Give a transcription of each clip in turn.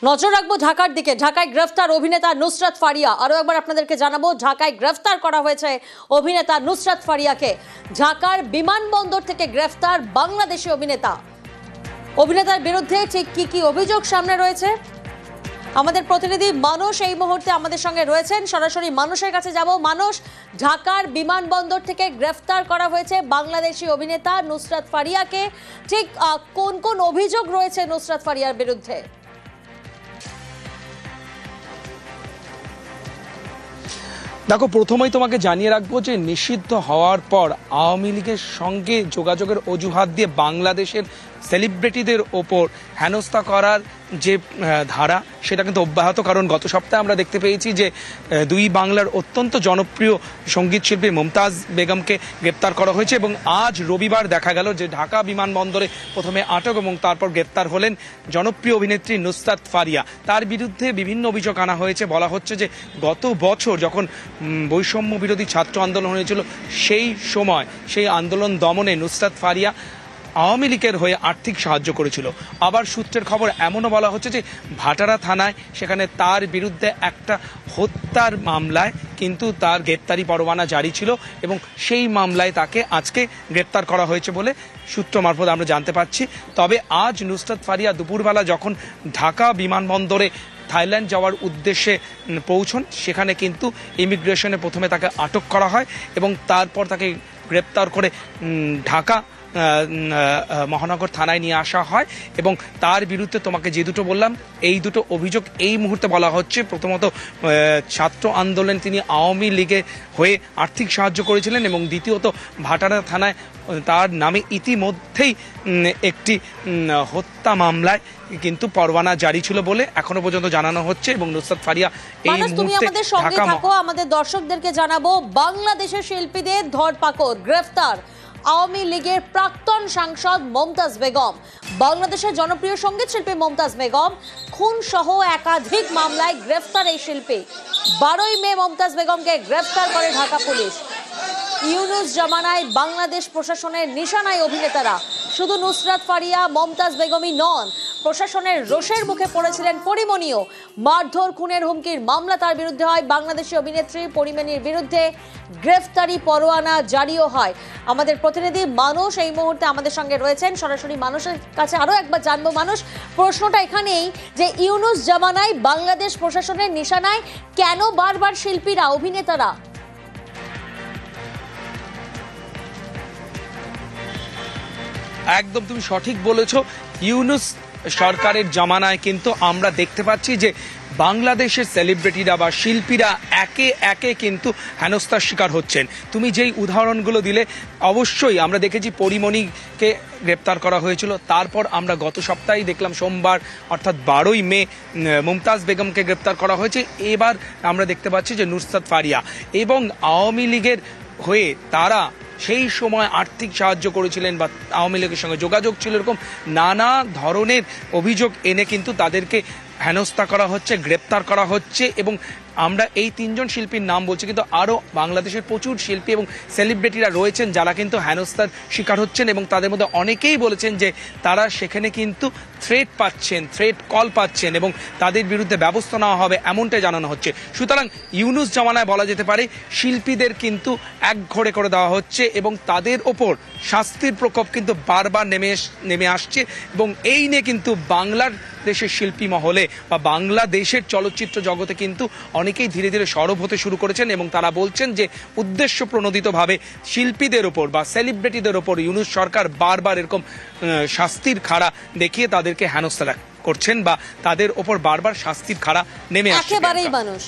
নজর রাখবো ঢাকার দিকে। ঢাকায় গ্রেফতার অভিনেতা নুসরাত ফারিয়া। আরো একবার আপনাদেরকে জানাবো, ঢাকায় গ্রেফতার করা হয়েছে অভিনেতা নুসরাত ফারিয়াকে। ঢাকার বিমানবন্দর থেকে গ্রেফতার বাংলাদেশি অভিনেতার বিরুদ্ধে ঠিক কি কি অভিযোগ সামনে রয়েছে, আমাদের প্রতিনিধি মানুষ এই মুহূর্তে আমাদের সঙ্গে রয়েছেন। সরাসরি মানুষের কাছে যাব। মানুষ, ঢাকার বিমানবন্দর থেকে গ্রেফতার করা হয়েছে বাংলাদেশি অভিনেতা নুসরাত ফারিয়াকে। ঠিক কোন কোন অভিযোগ রয়েছে নুসরাত ফারিয়ার বিরুদ্ধে? দেখো, প্রথমেই তোমাকে জানিয়ে রাখবো যে নিষিদ্ধ হওয়ার পর আওয়ামী লীগের সঙ্গে যোগাযোগের অজুহাত দিয়ে বাংলাদেশের সেলিব্রিটিদের ওপর হেনস্থা করার যে ধারা, সেটা কিন্তু অব্যাহত। কারণ গত সপ্তাহে আমরা দেখতে পেয়েছি যে দুই বাংলার অত্যন্ত জনপ্রিয় সঙ্গীত শিল্পী মুমতাজ বেগমকে গ্রেপ্তার করা হয়েছে এবং আজ রবিবার দেখা গেল যে ঢাকা বিমানবন্দরে প্রথমে আটক এবং তারপর গ্রেপ্তার হলেন জনপ্রিয় অভিনেত্রী নুসরাত ফারিয়া। তার বিরুদ্ধে বিভিন্ন অভিযোগ আনা হয়েছে। বলা হচ্ছে যে গত বছর যখন বৈষম্য বিরোধী ছাত্র আন্দোলন হয়েছিল, সেই সময় সেই আন্দোলন দমনে নুসরাত ফারিয়া আওয়ামী লীগের হয়ে আর্থিক সাহায্য করেছিল। আবার সূত্রের খবর এমনও বলা হচ্ছে যে ভাটারা থানায় সেখানে তার বিরুদ্ধে একটা হত্যার মামলায় কিন্তু তার গ্রেপ্তারি পরোয়ানা জারি ছিল এবং সেই মামলায় তাকে আজকে গ্রেপ্তার করা হয়েছে বলে সূত্র মারফত আমরা জানতে পারছি। তবে আজ নুসরাত ফারিয়া দুপুরবেলা যখন ঢাকা বিমানবন্দরে থাইল্যান্ড যাওয়ার উদ্দেশ্যে পৌঁছন, সেখানে কিন্তু ইমিগ্রেশনে প্রথমে তাকে আটক করা হয় এবং তারপর তাকে গ্রেপ্তার করে ঢাকা মহানগর থানায় নিয়ে আসা হয় এবং তার বিরুদ্ধে তোমাকে যে দুটো বললাম, এই দুটো অভিযোগ এই মুহূর্তে বলা হচ্ছে। প্রথমত ছাত্র আন্দোলনে তিনি আওয়ামী লীগে হয়ে আর্থিক সাহায্য করেছিলেন এবং দ্বিতীয়ত ভাটারা থানায় তার নামে ইতিমধ্যেই একটি হত্যা মামলায় কিন্তু পরোয়ানা জারি ছিল বলে এখনো পর্যন্ত জানানো হচ্ছে। এবং নুসরাত ফারিয়া এই মুহূর্তে ঢাকা, আমাদের দর্শকদেরকে জানাবো, বাংলাদেশের শিল্পীদের ধরপাকড়, গ্রেফতার আওয়ামী লীগের প্রাক্তন সাংসদ মমতাজ বেগম। বাংলাদেশের জনপ্রিয় সঙ্গীত শিল্পী মমতাজ বেগম খুন সহ একাধিক মামলায় গ্রেফতার এই শিল্পী। 12ই মে মমতাজ বেগমকে গ্রেফতার করে ঢাকা পুলিশ। ইউনুস জামানায় বাংলাদেশ প্রশাসনের নিশানায় অভিনেতারা। শুধু নুসরাত ফারিয়া, মমতাজ বেগমই নন, প্রশাসনের রোষের মুখে পড়েছিলেন পরিমণিও। মারধর, খুনের হুমকির মামলা তার বিরুদ্ধে হয়। বাংলাদেশি অভিনেত্রী পরিমণির বিরুদ্ধে গ্রেফতারি পরোয়ানা জারিও হয়। আমাদের প্রতিনিধি মানুষ এই মুহূর্তে আমাদের সঙ্গে রয়েছেন। সরাসরি মানুষের কাছে আরো একবার জানবো। মানুষ, প্রশ্নটা এখানেই যে ইউনুস জামানায় বাংলাদেশ প্রশাসনের নিশানায় কেন বারবার শিল্পীরা, অভিনেতারা? একদম তুমি সঠিক বলেছো। ইউনুস সরকারের জামানায় কিন্তু আমরা দেখতে পাচ্ছি যে বাংলাদেশের সেলিব্রিটিরা বা শিল্পীরা একে একে কিন্তু হেনস্থার শিকার হচ্ছেন। তুমি যেই উদাহরণগুলো দিলে, অবশ্যই আমরা দেখেছি পরিমণিকে গ্রেপ্তার করা হয়েছিল। তারপর আমরা গত সপ্তাহেই দেখলাম সোমবার অর্থাৎ 12ই মে মুমতাজ বেগমকে গ্রেপ্তার করা হয়েছে। এবার আমরা দেখতে পাচ্ছি যে নুসরাত ফারিয়া এবং আওয়ামী লীগের হয়ে তারা সেই সময় আর্থিক সাহায্য করেছিলেন বা আওয়ামী লীগের সঙ্গে যোগাযোগ ছিল, এরকম নানা ধরনের অভিযোগ এনে কিন্তু তাদেরকে হেনস্থা করা হচ্ছে, গ্রেপ্তার করা হচ্ছে। এবং আমরা এই তিনজন শিল্পীর নাম বলছি, কিন্তু আরও বাংলাদেশের প্রচুর শিল্পী এবং সেলিব্রিটিরা রয়েছেন যারা কিন্তু হেনস্থার শিকার হচ্ছেন এবং তাদের মধ্যে অনেকেই বলেছেন যে তারা সেখানে কিন্তু থ্রেট পাচ্ছেন, থ্রেট কল পাচ্ছেন এবং তাদের বিরুদ্ধে ব্যবস্থা নেওয়া হবে, এমনটাই জানানো হচ্ছে। সুতরাং ইউনুস জামানায় বলা যেতে পারে শিল্পীদের কিন্তু একঘরে করে দেওয়া হচ্ছে এবং তাদের ওপর শাস্তির প্রকোপ কিন্তু বারবার নেমে আসছে। এবং এই নিয়ে কিন্তু বাংলার দেশের শিল্পী মহলে বা বাংলাদেশের চলচ্চিত্র জগতে কিন্তু অনেকেই ধীরে ধীরে সরব হতে শুরু করেছেন এবং তারা বলছেন যে উদ্দেশ্য প্রণোদিতভাবে শিল্পীদের ওপর বা সেলিব্রিটিদের ওপর ইউনুস সরকার বারবার এরকম শাস্তির খাড়া দেখিয়ে তাদেরকে হেনস্থা করছেন বা তাদের ওপর বারবার শাস্তির খাড়া নেমে আসছে। একেবারেই মানুষ।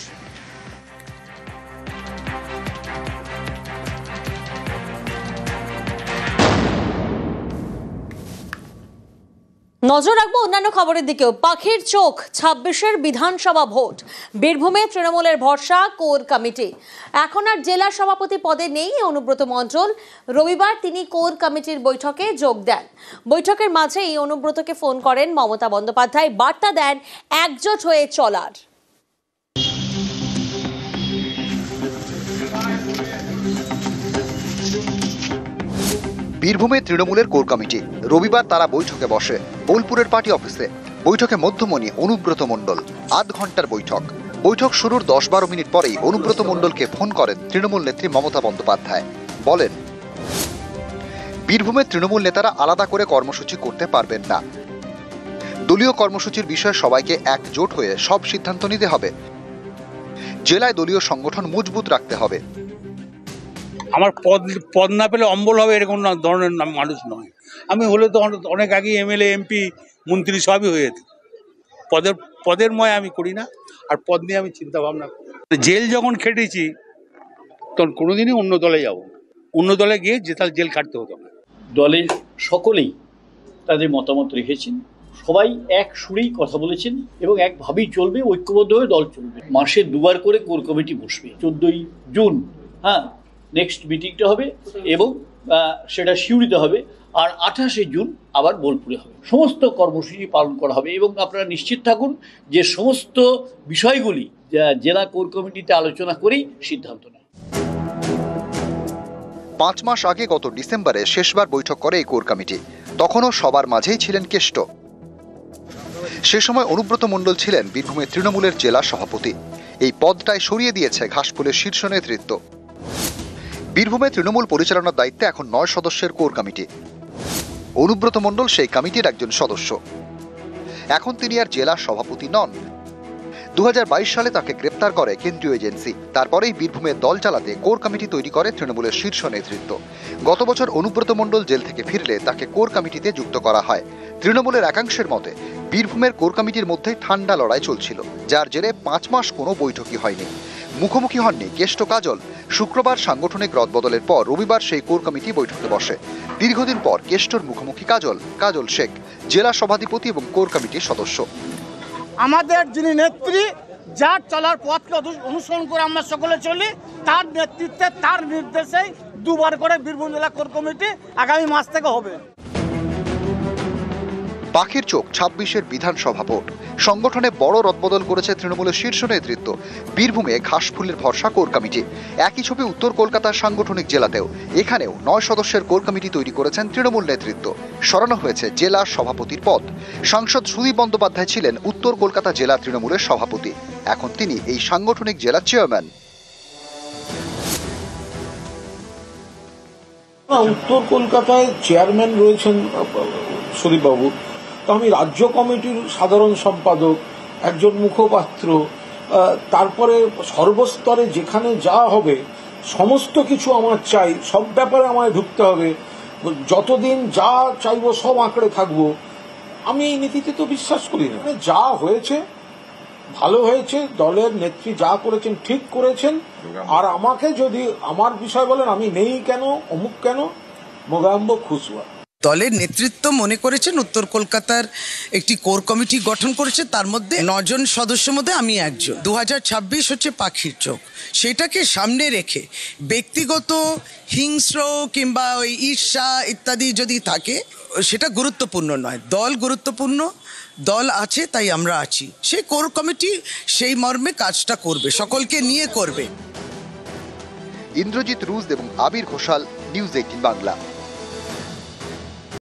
নজর রাখবো অন্যান্য খবরের দিকেও। পাখির চোখ 26-এর বিধানসভা ভোট। বীরভূমে তৃণমূলের ভরসা কোর কমিটি। এখন আর জেলা সভাপতি পদে নেই অনুব্রত মণ্ডল। রবিবার তিনি কোর কমিটির বৈঠকে যোগ দেন। বৈঠকের মাঝেই অনুব্রতকে ফোন করেন মমতা বন্দ্যোপাধ্যায়, বার্তা দেন একজোট হয়ে চলার। বীরভূমে তৃণমূলের কোর কমিটি রবিবার তারা বৈঠকে বসে বোলপুরের পার্টি অফিসে। বৈঠকে মধ্যমণি অনুব্রত মণ্ডল। ৮ ঘন্টার বৈঠক। বৈঠক শুরুর ১০-১২ মিনিট পরেই অনুব্রত মণ্ডলকে ফোন করেন তৃণমূল নেত্রী মমতা বন্দ্যোপাধ্যায়। বলেন, বীরভূমের তৃণমূল নেতারা আলাদা করে কর্মসূচি করতে পারবেন না। দলীয় কর্মসূচির বিষয়ে সবাইকে একজোট হয়ে সব সিদ্ধান্ত নিতে হবে। জেলায় দলীয় সংগঠন মজবুত রাখতে হবে। আমার পদ না পেলে অম্বল হবে এরকম ধরনের মানুষ নয়। আমি হলে তো অনেক আগে এমএলএ, এমপি, মন্ত্রী সবই হয়ে যেত। পদের ময় আমি করি না, আর পদ নিয়ে আমি চিন্তা ভাবনা করি। জেল যখন খেটেছি তখন কোনোদিনই অন্য দলে যাব, অন্য দলে গিয়ে তাহলে জেল খাটতে হতো না। দলের সকলেই তাদের মতামত রেখেছেন, সবাই এক সুরেই কথা বলেছেন এবং একভাবেই চলবে, ঐক্যবদ্ধভাবে দল চলবে। মাসে 2 বার করে কোর কমিটি বসবে। 14ই জুন নেক্সট মিটিংটা হবে এবং সেটা সিউড়িতে হবে, আর 28শে জুন আবার বোলপুরে হবে। সমস্ত কর্মসূচি পালন করা হবে এবং আপনারা নিশ্চিত থাকুন যে সমস্ত বিষয়গুলি জেলা কোর কমিটিতে আলোচনা করেই সিদ্ধান্ত নেয়। 5 মাস আগে গত ডিসেম্বরে শেষবার বৈঠক করে এই কোর কমিটি। তখনও সবার মাঝেই ছিলেন কেষ্ট। সে সময় অনুব্রত মণ্ডল ছিলেন বীরভূমের তৃণমূলের জেলা সভাপতি। এই পদটাই সরিয়ে দিয়েছে ঘাসফুলের শীর্ষ নেতৃত্ব। বীরভূমে তৃণমূল পরিচালনার দায়িত্বে এখন 9 সদস্যের কোর কমিটি। অনুব্রত মণ্ডল সেই কমিটির একজন সদস্য। এখন তিনি আর জেলা সভাপতি নন। 2022 সালে তাকে গ্রেপ্তার করে কেন্দ্রীয় এজেন্সি। তারপরেই বীরভূমের দল চালাতে কোর কমিটি তৈরি করে তৃণমূলের শীর্ষ নেতৃত্ব। গত বছর অনুব্রত মণ্ডল জেল থেকে ফিরলে তাকে কোর কমিটিতে যুক্ত করা হয়। তৃণমূলের একাংশের মতে বীরভূমের কোর কমিটির মধ্যে ঠান্ডা লড়াই চলছিল, যার জেরে 5 মাস কোনো বৈঠকই হয়নি। মুখোমুখি হননি কেষ্ট কাজল। শুক্রবার সাংগঠনিক রদবদলের পর রবিবার সেই কোর কমিটি বৈঠকে বসে। দীর্ঘদিন পর কেষ্টর মুখোমুখি কাজল শেখ, জেলা সভাধিপতি এবং কোর কমিটির সদস্য। আমাদের যিনি নেত্রী, যার চলার পথকে অনুসরণ করে আমরা সকলে চলি, তার নেতৃত্বে তার নির্দেশেই 2 বার করে বীরভূম জেলা কোর কমিটি আগামী মাস থেকে হবে। পাখির চোখ 26-এর বিধানসভা ভোট। সংগঠনে বড় রদবদল করেছে তৃণমূলের শীর্ষ নেতৃত্ব। বীরভূমে ঘাসফুলের ভরসা কোর কমিটি। একই ছবি উত্তর কলকাতার সাংগঠনিক জেলাতেও। এখানেও 9 সদস্যের কোর কমিটি তৈরি করেছেন তৃণমূল নেতৃত্ব। সরানো হয়েছে জেলা সভাপতির পদ। সাংসদ সুদীপ বন্দ্যোপাধ্যায় ছিলেন উত্তর কলকাতা জেলা তৃণমূলের সভাপতি। এখন তিনি এই সাংগঠনিক জেলার চেয়ারম্যান। উত্তর কলকাতায় চেয়ারম্যান রয়েছেন সুদীপবাবু, তো আমি রাজ্য কমিটির সাধারণ সম্পাদক, একজন মুখপাত্র, তারপরে সর্বস্তরে যেখানে যা হবে সমস্ত কিছু আমার চাই, সব ব্যাপারে আমায় ঢুকতে হবে, যতদিন যা চাইবো সব আঁকড়ে থাকবো। আমি এই নীতিতে তো বিশ্বাস করি না। যা হয়েছে ভালো হয়েছে, দলের নেত্রী যা করেছেন ঠিক করেছেন। আর আমাকে যদি আমার বিষয় বলেন, আমি নেই কেন, অমুক কেন, মোগাম্ব খুশওয়া। দলের নেতৃত্ব মনে করেছেন উত্তর কলকাতার একটি কোর কমিটি গঠন করেছে, তার মধ্যে 9 জন সদস্যের মধ্যে আমি একজন। 2026 হচ্ছে পাখির চোখ, সেটাকে সামনে রেখে ব্যক্তিগত হিংস্র কিংবা ওই ঈর্ষা ইত্যাদি যদি থাকে সেটা গুরুত্বপূর্ণ নয়। দল গুরুত্বপূর্ণ, দল আছে তাই আমরা আছি। সেই কোর কমিটি সেই মর্মে কাজটা করবে, সকলকে নিয়ে করবে। ইন্দ্রজিৎ রুজ এবং আবির ঘোষাল, নিউজ 18 বাংলা।